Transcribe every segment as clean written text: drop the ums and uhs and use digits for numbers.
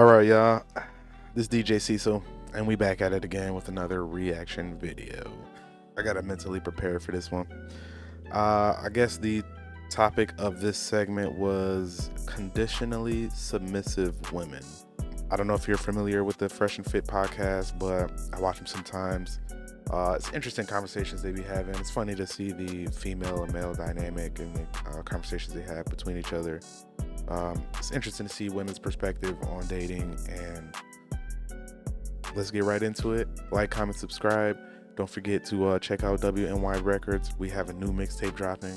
All right, y'all. This is DJ Ceasel, and we back at it again with another reaction video. I gotta mentally prepare for this one. I guess the topic of this segment was conditionally submissive women. I don't know if you're familiar with the Fresh&Fit Podcast, but I watch them sometimes. It's interesting conversations they be having. It's funny to see the female and male dynamic and the conversations they have between each other. It's interesting to see women's perspective on dating, and let's get right into it. Like, comment, subscribe. Don't forget to check out W.N.Y Records. We have a new mixtape dropping.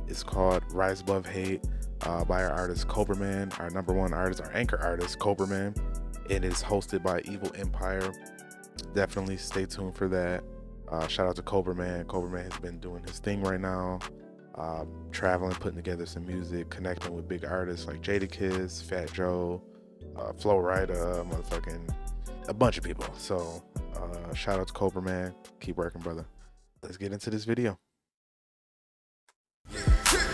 It's called Rise Above Hate by our artist Cobraman, our number one artist, our anchor artist Cobraman. It is hosted by Evil Empire. Definitely stay tuned for that. Shout out to Cobraman. Cobraman has been doing his thing right now. Traveling, putting together some music, connecting with big artists like Jadakiss, Fat Joe, Flo Rida, motherfucking a bunch of people. So shout out to Cobraman. Keep working, brother. Let's get into this video.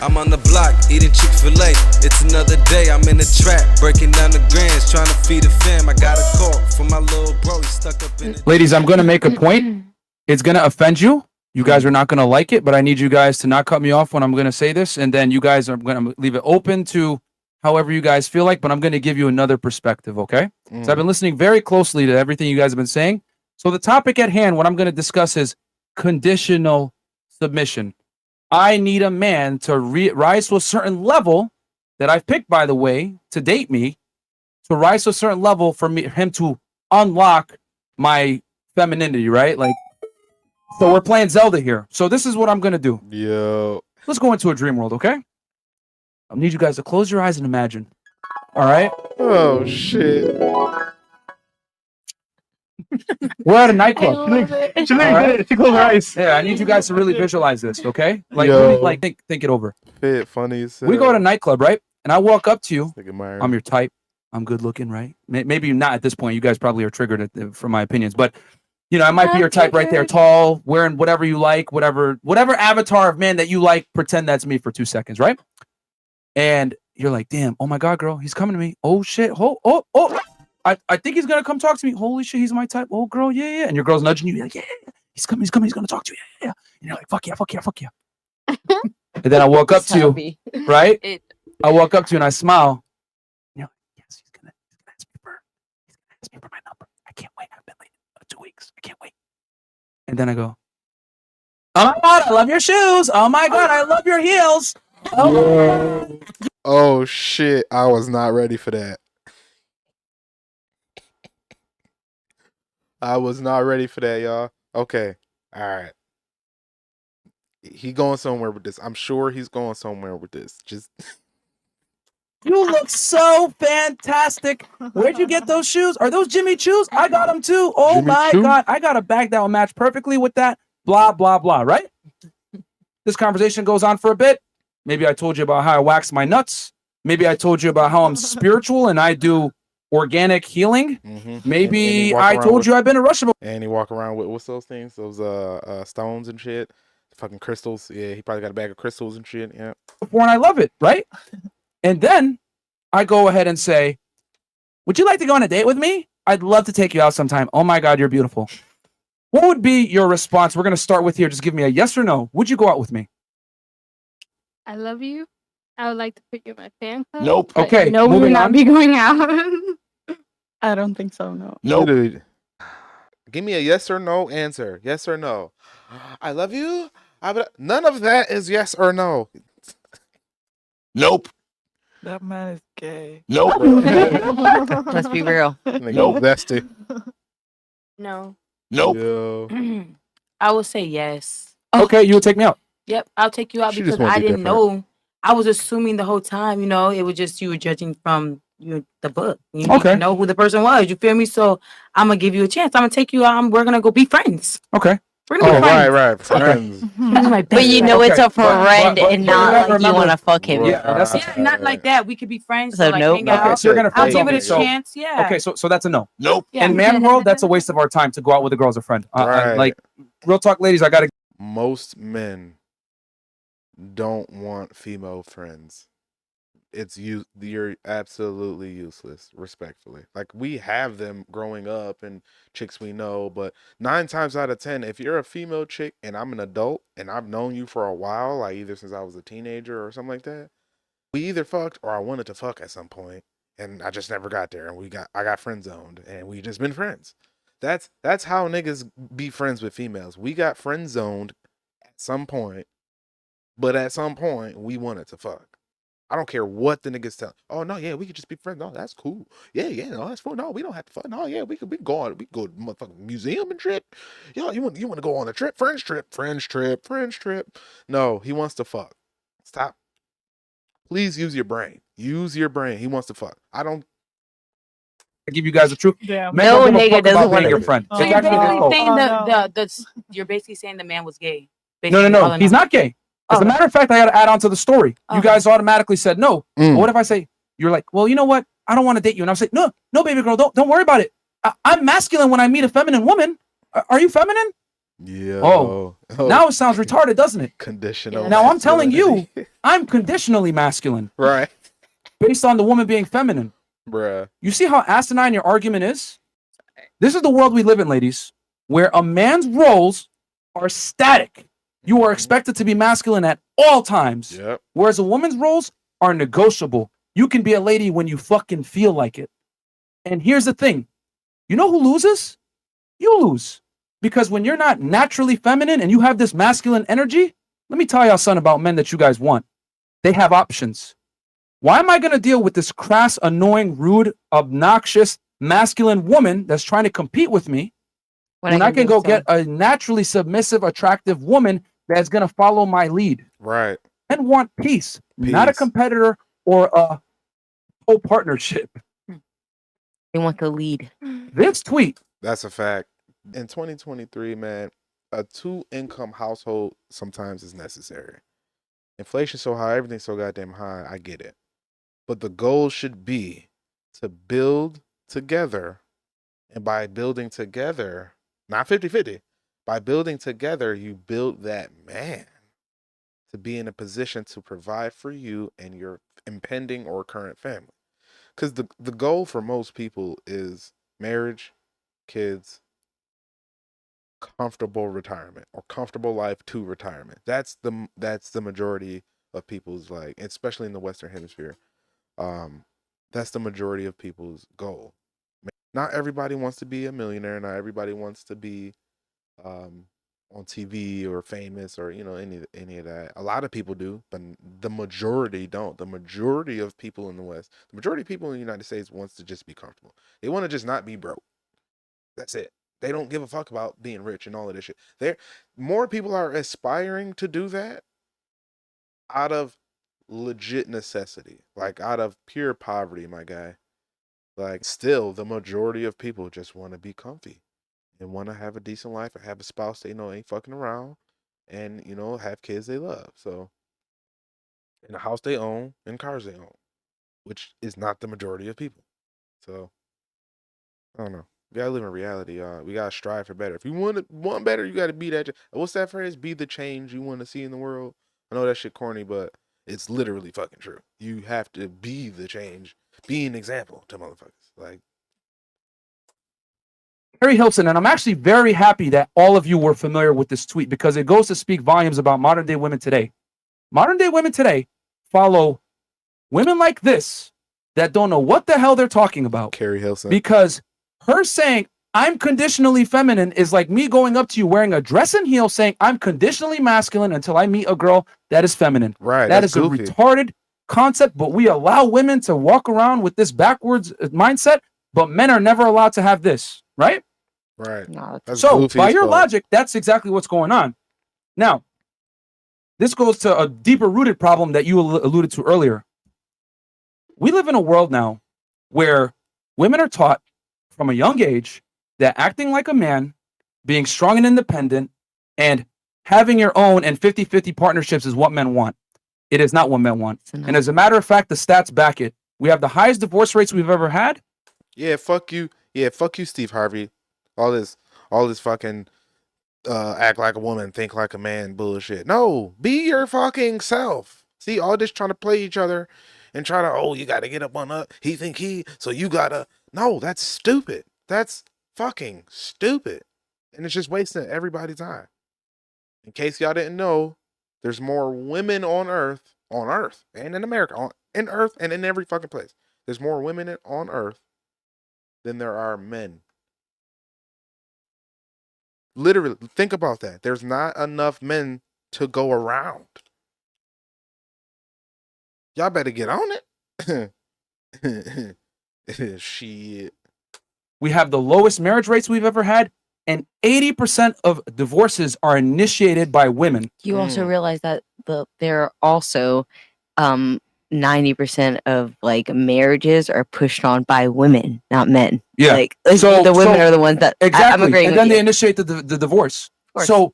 I'm on the block, eating Chick-fil-A. It's another day, I'm in the trap, breaking down the grands, trying to feed a fam. I got a call from my little bro, he's stuck up in it. Ladies, I'm going to make a point. It's going to offend you. You guys are not going to like it, but I need you guys to not cut me off when I'm going to say this. And then you guys are going to leave it open to however you guys feel like, but I'm going to give you another perspective, okay? So I've been listening very closely to everything you guys have been saying. So the topic at hand, what I'm going to discuss is conditional submission. I need a man to rise to a certain level that I've picked, by the way, to date me, to rise to a certain level for him to unlock my femininity, right? Like, so we're playing Zelda here. So this is what I'm going to do. Yo. Let's go into a dream world, okay? I need you guys to close your eyes and imagine. All right? Oh, shit. We're at a nightclub. She closed her eyes. Yeah, I need you guys to really visualize this, okay? Like, Yo. really, like think it over. Fit, funny as hell. We go to a nightclub, right? And I walk up to you. I'm I'm your type. I'm good looking, right? Maybe you're not at this point. You guys probably are triggered from my opinions, but you know, I might be your type right there, tall, wearing whatever you like, whatever avatar of man that you like. Pretend that's me for 2 seconds, right? And you're like, damn, oh my God, girl, he's coming to me. Oh shit, oh. I think he's gonna come talk to me. Holy shit, he's my type. Oh girl, yeah. And your girl's nudging you. You're like, yeah, he's coming, he's gonna talk to you. Yeah. And you're like, fuck yeah. And then I walk up to you, right? I walk up to you and I smile. And you're like, yes, he's gonna ask me for my number. I can't wait. I've been late 2 weeks. I can't wait. And then I go, oh my God, I love your shoes. Oh my God, I love your heels. Oh, shit. I was not ready for that. I was not ready for that, y'all. Okay. All right. He going somewhere with this. I'm sure he's going somewhere with this. Just You look so fantastic. Where'd you get those shoes? Are those Jimmy Choos? I got them too. Oh Jimmy my Choo? God. I got a bag that will match perfectly with that. Blah, blah, blah, right? This conversation goes on for a bit. Maybe I told you about how I wax my nuts. Maybe I told you about how I'm spiritual and I do organic healing. Maybe and I told you I've been a Russian. and he walk around with what's those things? Those stones and shit. Fucking crystals. Yeah, he probably got a bag of crystals and shit. Yeah. Before, and I love it, right? And then I go ahead and say, would you like to go on a date with me? I'd love to take you out sometime. Oh my God, you're beautiful. What would be your response? We're going to start with here. Just give me a yes or no. Would you go out with me? I love you. I would like to put you in my fan club. Nope. but Okay, no, we moving will not on. be going out. I don't think so, no. Dude, give me a yes or no answer. Yes or no. I love you. None of that is yes or no. Nope. That man is gay. Nope. Let's be real. Nope. That's it. No. Nope. Yo. I would say yes. Okay, you would take me out. Yep, I'll take you out She just because wanna I be didn't different. know. I was assuming the whole time, you know, it was just you were judging from the book. You Okay. didn't know who the person was. You feel me? So I'm gonna give you a chance. I'm gonna take you out. We're gonna go be friends. Okay. We're gonna Oh, be friends. right. Friends. That's my But best you friend. know it's Okay, a friend but and you not gotta like you remember- want to fuck him. Yeah, that's Yeah, not like that. We could be friends. So So like nope. hang Okay, out. so you're gonna I'll friends give it only. a So chance. Yeah. okay, so that's a no. Nope. Yeah. In man world, that's a waste of our time to go out with a girl as a friend. Right. Like real talk, ladies, I gotta. Most men don't want female friends. you're absolutely useless, respectfully. Like, we have them growing up and chicks we know, but 9 times out of 10, if you're a female chick and I'm an adult and I've known you for a while, like either since I was a teenager or something like that, we either fucked or I wanted to fuck at some point, and I just never got there, and I got friend zoned, and we just been friends. That's how niggas be friends with females. We got friend zoned at some point, but at some point we wanted to fuck. I don't care what the niggas tell. Oh no, yeah, we could just be friends. No, that's cool. Yeah, no, that's cool. No, we don't have to fuck. No, yeah, we go to motherfucking museum and trip. Yo, you want to go on a trip? French trip. No, he wants to fuck. Stop. Please use your brain. Use your brain. He wants to fuck. I give you guys the truth. Damn. Men No don't give a nigga fuck doesn't about want being your to. friend. Oh, So It's you're actually their basically fault. saying Oh, you're basically saying the man was gay. No, Basically, he's not gay. As a Oh. matter of fact, I got to add on to the story. You Okay. guys automatically said no. don't. But what if I say, you're like, well, you know what? I don't want to date you. And I'll say, no, baby girl, don't worry about it. I'm masculine when I meet a feminine woman. Are you feminine? Yeah. Oh. Now it sounds retarded, doesn't it? Conditional. Now I'm telling you, masculinity. I'm conditionally masculine Right. based on the woman being feminine. Bruh. You see how asinine your argument is? This is the world we live in, ladies, where a man's roles are static. You are expected to be masculine at all times, Yep. whereas a woman's roles are negotiable. You can be a lady when you fucking feel like it. And here's the thing. You know who loses? You lose. Because when you're not naturally feminine and you have this masculine energy, let me tell y'all something about men that you guys want. They have options. Why am I going to deal with this crass, annoying, rude, obnoxious, masculine woman that's trying to compete with me when I can go get a naturally submissive, attractive woman that's going to follow my lead Right. and want peace, not a Peace. competitor or a co-partnership? They want the lead. This tweet, That's a fact. In 2023, man, a 2-income household sometimes is necessary. Inflation's so high, everything's so goddamn high. I get it. But the goal should be to build together. And by building together, not 50-50, by building together, you build that man to be in a position to provide for you and your impending or current family. Because the goal for most people is marriage, kids, comfortable retirement, or comfortable life to retirement. That's the majority of people's, like, especially in the Western Hemisphere. That's the majority of people's goal. Not everybody wants to be a millionaire. Not everybody wants to be on TV or famous or any of that. A lot of people do, but the majority don't. The majority of people in the West, the majority of people in the United States wants to just be comfortable. They want to just not be broke. That's it. They don't give a fuck about being rich and all of this shit. More people are aspiring to do that out of legit necessity, like out of pure poverty, my guy. Like, still, the majority of people just want to be comfy and want to have a decent life and have a spouse they know ain't fucking around and, have kids they love. So, in a house they own and cars they own, which is not the majority of people. So, I don't know. We gotta live in reality, y'all. We gotta strive for better. If you want better, you gotta be that. What's that phrase? Be the change you want to see in the world. I know that shit corny, but it's literally fucking true. You have to be the change. Be an example to motherfuckers. Like, Harry Hilton, and I'm actually very happy that all of you were familiar with this tweet because it goes to speak volumes about modern day women today. Modern day women today follow women like this that don't know what the hell they're talking about. Carrie Hilson. Because her saying, I'm conditionally feminine is like me going up to you wearing a dress and heels saying, I'm conditionally masculine until I meet a girl that is feminine. Right. That that's is goofy. a retarded concept, but we allow women to walk around with this backwards mindset, but men are never allowed to have this, right? Right. No, That's So, goofy by as your fuck. logic, that's exactly what's going on. Now, this goes to a deeper rooted problem that you alluded to earlier. We live in a world now where women are taught from a young age that acting like a man, being strong and independent, and having your own and 50-50 partnerships is what men want. It is not what men want. And as a matter of fact, the stats back it. We have the highest divorce rates we've ever had. Yeah, fuck you. Yeah, fuck you, Steve Harvey. All this fucking act like a woman, think like a man bullshit. No, be your fucking self. See, all this trying to play each other and try to, oh, you got to get up on up. He think he, so you got to. No, that's stupid. That's fucking stupid. And it's just wasting everybody's time. In case y'all didn't know, there's more women on Earth, and in America, in Earth and in every fucking place. There's more women on Earth than there are men. Literally, think about that. There's not enough men to go around. Y'all better get on it. Shit. We have the lowest marriage rates we've ever had, and 80% of divorces are initiated by women. You also realize that there are also 90% of like marriages are pushed on by women, not men. Yeah. Like the women are the ones that exactly. I'm agreeing and then with they you. initiate the divorce. So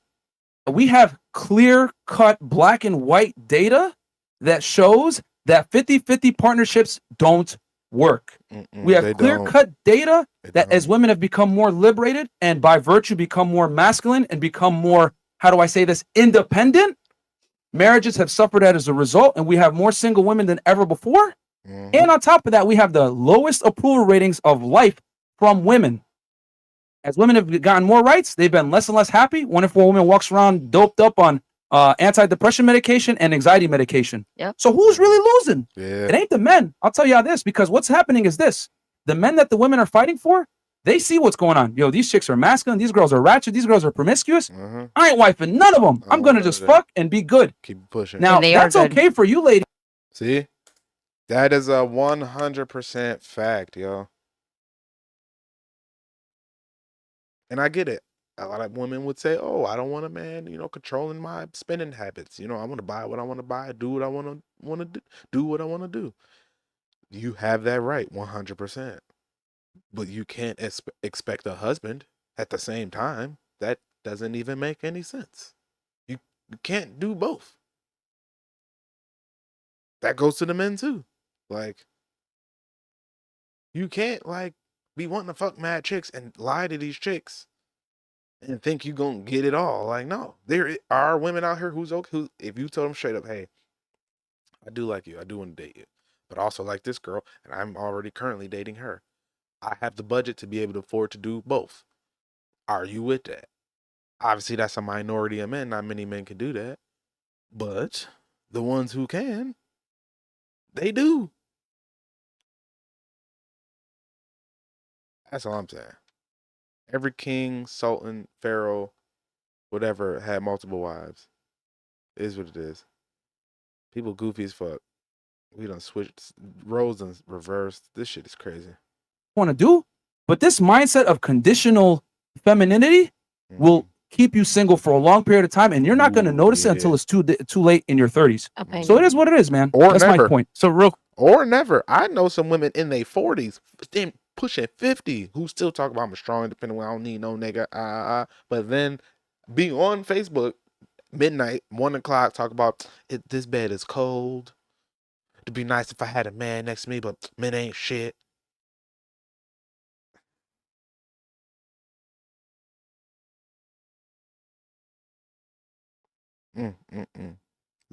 we have clear-cut black and white data that shows that 50-50 partnerships don't work. We have clear-cut data that as women have become more liberated and by virtue become more masculine and become more, how do I say this, independent, marriages have suffered that as a result, and we have more single women than ever before. And on top of that, we have the lowest approval ratings of life from women. As women have gotten more rights, they've been less and less happy. 1 in 4 women walks around doped up on antidepressant medication and anxiety medication. Yep. So who's really losing? Yeah. It ain't the men. I'll tell y'all this, because what's happening is this. The men that the women are fighting for, they see what's going on. Yo, these chicks are masculine. These girls are ratchet. These girls are promiscuous. I ain't wifing none of them. I'm going to just fuck and be good. Keep pushing. Now, that's okay for you, ladies. See? That is a 100% fact, yo. And I get it. A lot of women would say, oh, I don't want a man, controlling my spending habits. I want to buy what I want to buy, do what I want to do what I want to do. You have that right, 100%. But you can't expect a husband at the same time. That doesn't even make any sense. You can't do both. That goes to the men too. Like, you can't be wanting to fuck mad chicks and lie to these chicks and think you gonna get it all. Like, no, there are women out here who if you told them straight up, hey, I do like you, I do want to date you, but I also like this girl, and I'm already currently dating her. I have the budget to be able to afford to do both. Are you with that? Obviously, that's a minority of men. Not many men can do that. But the ones who can, they do. That's all I'm saying. Every king, sultan, pharaoh, whatever, had multiple wives. It is what it is. People goofy as fuck. We done switched roles and reversed. This shit is crazy. Want to do, but this mindset of conditional femininity will keep you single for a long period of time, and you're not going to notice it until it's too late in your 30s. So it is what it is, man. Or that's never. my point. Or never. I know some women in their 40s, then pushing 50, who still talk about I'm a strong, independent woman, I don't need no nigga. But then be on Facebook midnight, 1 o'clock, talk about this bed is cold. It'd be nice if I had a man next to me, but men ain't shit.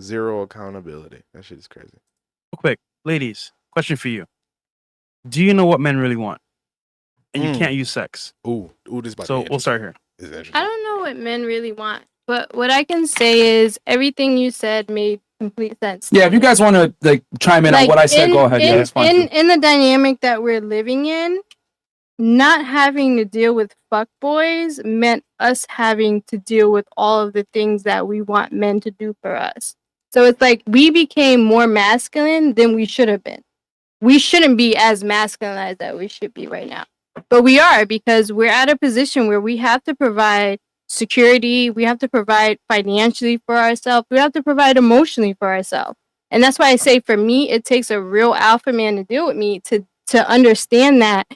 Zero accountability. That shit is crazy. Real quick, ladies, question for you. Do you know what men really want? And you can't use sex. Ooh, this about So we'll start here. I don't know what men really want, but what I can say is everything you said made complete sense. Yeah, if you guys want to chime in on what I said, go ahead. Yeah, that's fine. In the dynamic that we're living in, not having to deal with fuckboys meant us having to deal with all of the things that we want men to do for us. So it's like we became more masculine than we should have been. We shouldn't be as masculinized that we should be right now. But we are, because we're at a position where we have to provide security, we have to provide financially for ourselves, we have to provide emotionally for ourselves. And that's why I say for me, it takes a real alpha man to deal with me to understand that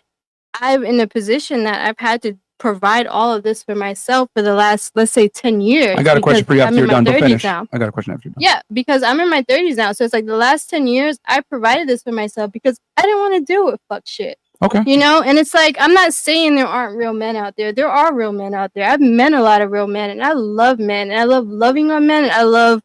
I'm in a position that I've had to provide all of this for myself for the last, let's say, 10 years. I got a question for you after you're done. Don't finish. Now. I got a question after you're done. Yeah, because I'm in my 30s now. So it's like the last 10 years, I provided this for myself because I didn't want to deal with fuck shit. Okay. And it's like, I'm not saying there aren't real men out there. There are real men out there. I've met a lot of real men, and I love men, and I love loving on men, and I love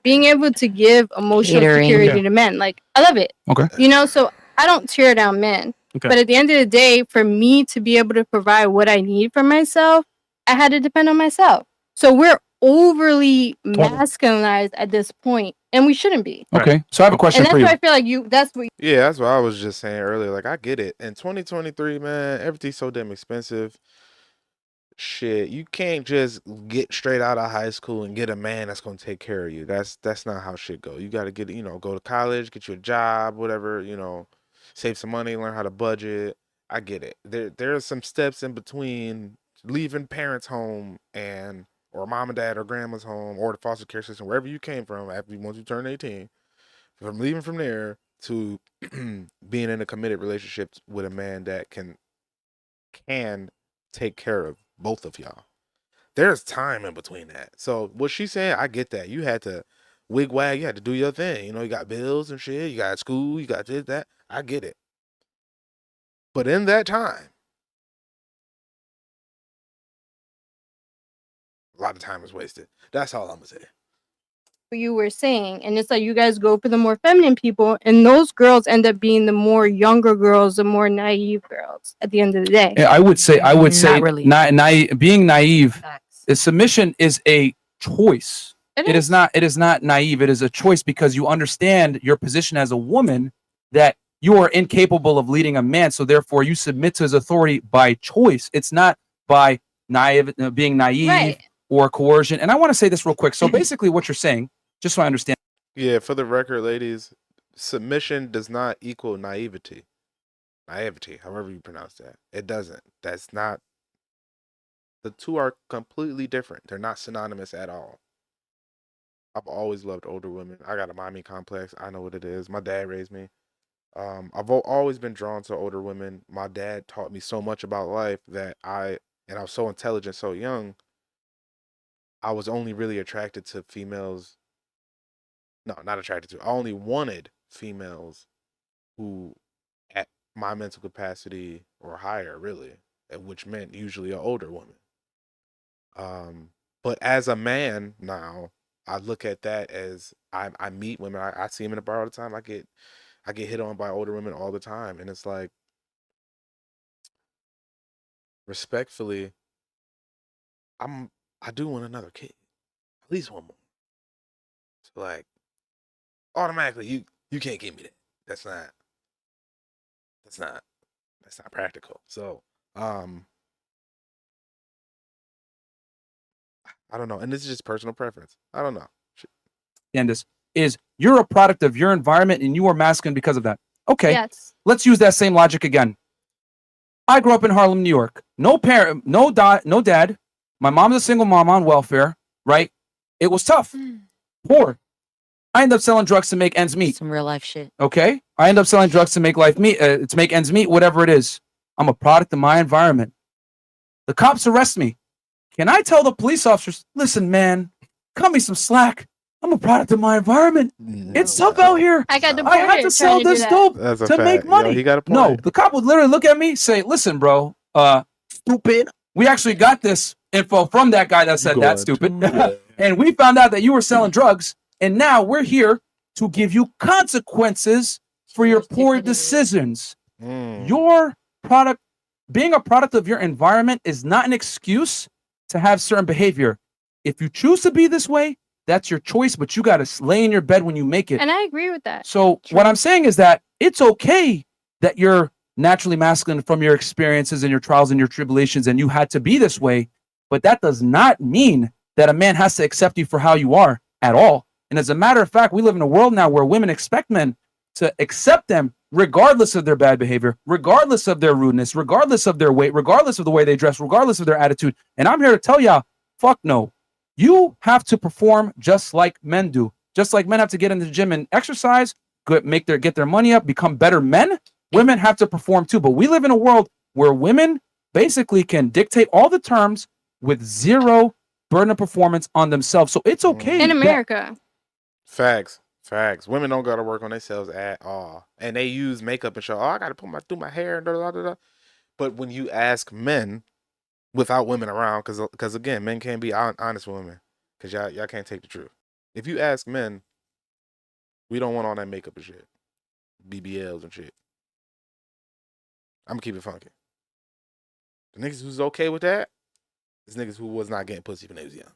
being able to give emotional Catering. security Okay. to men. Like, I love it. Okay. You know, so I don't tear down men. Okay. But at the end of the day, for me to be able to provide what I need for myself, I had to depend on myself. So we're overly masculinized at this point, and we shouldn't be. Okay. So I have a question And that's for you. why I feel like that's what Yeah, that's what I was just saying earlier. Like, I get it. In 2023, man, everything's so damn expensive. Shit, you can't just get straight out of high school and get a man that's gonna take care of you. That's not how shit go. You gotta get, go to college, get you a job, whatever, save some money, learn how to budget. I get it. There are some steps in between leaving parents' home or mom and dad or grandma's home or the foster care system, wherever you came from once you turn 18. From leaving from there to being in a committed relationship with a man that can take care of both of y'all. There's time in between that. So what she's saying, I get that. You had to wig-wag, you had to do your thing. You got bills and shit, you got school, you got this, that. I get it. But in that time, a lot of time is wasted. That's all I'm gonna say. you were saying, and it's like you guys go for the more feminine people, and those girls end up being the more younger girls, the more naive girls at the end of the day. Yeah, I would say Not really. being naive. Facts. Submission is a choice. It is not naive. It is a choice because you understand your position as a woman that you are incapable of leading a man. So therefore you submit to his authority by choice. It's not by being naive Right. or coercion. And I want to say this real quick. So basically what you're saying, just so I understand. Yeah, for the record, ladies, submission does not equal naivety. Naivety, however you pronounce that. It doesn't. That's not. The two are completely different. They're not synonymous at all. I've always loved older women. I got a mommy complex. I know what it is. My dad raised me. I've always been drawn to older women. My dad taught me so much about life that I was so intelligent, so young. I was only really attracted to females. No, not attracted to. I only wanted females who, at my mental capacity or higher, really, which meant usually an older woman. But as a man now, I look at that as I meet women. I see them in the bar all the time. I get hit on by older women all the time, and it's like, respectfully, I do want another kid, at least one more. So like, automatically, you can't give me that. That's not practical. So I don't know, and this is just personal preference. I don't know. Candace, is you're a product of your environment and you are masculine because of that. Okay. Yes. Let's use that same logic again. I grew up in Harlem, New York. No parent, no dad. My mom's a single mom on welfare, right? It was tough. Poor. I ended up selling drugs to make ends meet. Some real life shit. Okay? I end up selling drugs to make to make ends meet, whatever it is. I'm a product of my environment. The cops arrest me. Can I tell the police officers, listen, man, cut me some slack. I'm a product of my environment. It's tough out here. I got I had to sell this dope That's a to make fact. money. Yo, he got a point. No, the cop would literally look at me, say, listen, bro, stupid. We actually got this info from that guy that said that, stupid. And we found out that you were selling drugs. And now we're here to give you consequences for your poor decisions. Your product, being a product of your environment is not an excuse to have certain behavior. If you choose to be this way, that's your choice, but you got to lay in your bed when you make it. And I agree with that. So what I'm saying is that it's okay that you're naturally masculine from your experiences and your trials and your tribulations, and you had to be this way, but that does not mean that a man has to accept you for how you are at all. And as a matter of fact, we live in a world now where women expect men to accept them regardless of their bad behavior, regardless of their rudeness, regardless of their weight, regardless of the way they dress, regardless of their attitude. And I'm here to tell y'all, fuck no. You have to perform just like men do. Just like men have to get in the gym and exercise, get their money up, become better men. Women have to perform too. But we live in a world where women basically can dictate all the terms with zero burden of performance on themselves. So it's okay. In America. Facts. Women don't gotta work on themselves at all, and they use makeup and show. Oh, I gotta do my hair and da da da da. But when you ask men, without women around, because again, men can't be honest with women, because y'all can't take the truth. If you ask men, we don't want all that makeup and shit. BBLs and shit. I'm gonna keep it funky. The niggas who's okay with that is niggas who was not getting pussy when they was young.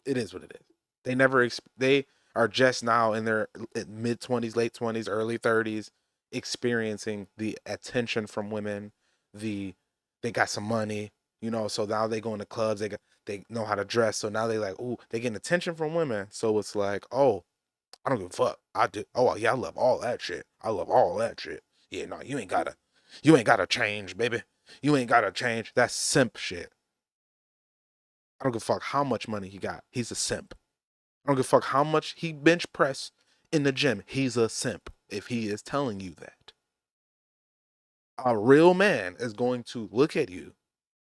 It is what it is. They are just now in their mid-20s, late 20s, early 30s, experiencing the attention from women. They got some money, you know, so now they go into clubs, they know how to dress, so now they like, ooh, they getting attention from women. So it's like, oh, I don't give a fuck. I do. Oh yeah, I love all that shit. I love all that shit. Yeah, no, you ain't gotta change, baby. You ain't gotta change. That's simp shit. I don't give a fuck how much money he got. He's a simp. I don't give a fuck how much he bench press in the gym. He's a simp if he is telling you that. A real man is going to look at you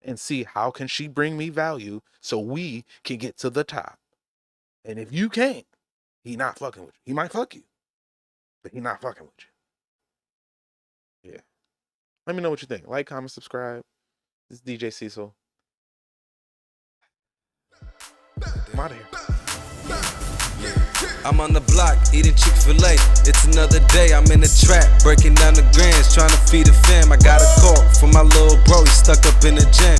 and see how can she bring me value so we can get to the top. And if you can't, he not fucking with you. He might fuck you, but he not fucking with you. Yeah. Let me know what you think. Like, comment, subscribe. This is DJ Ceasel. I'm out of here. I'm on the block, eating Chick-fil-A. It's another day, I'm in the trap, breaking down the grands, trying to feed a fam. I got a call from my little bro, he's stuck up in the gym.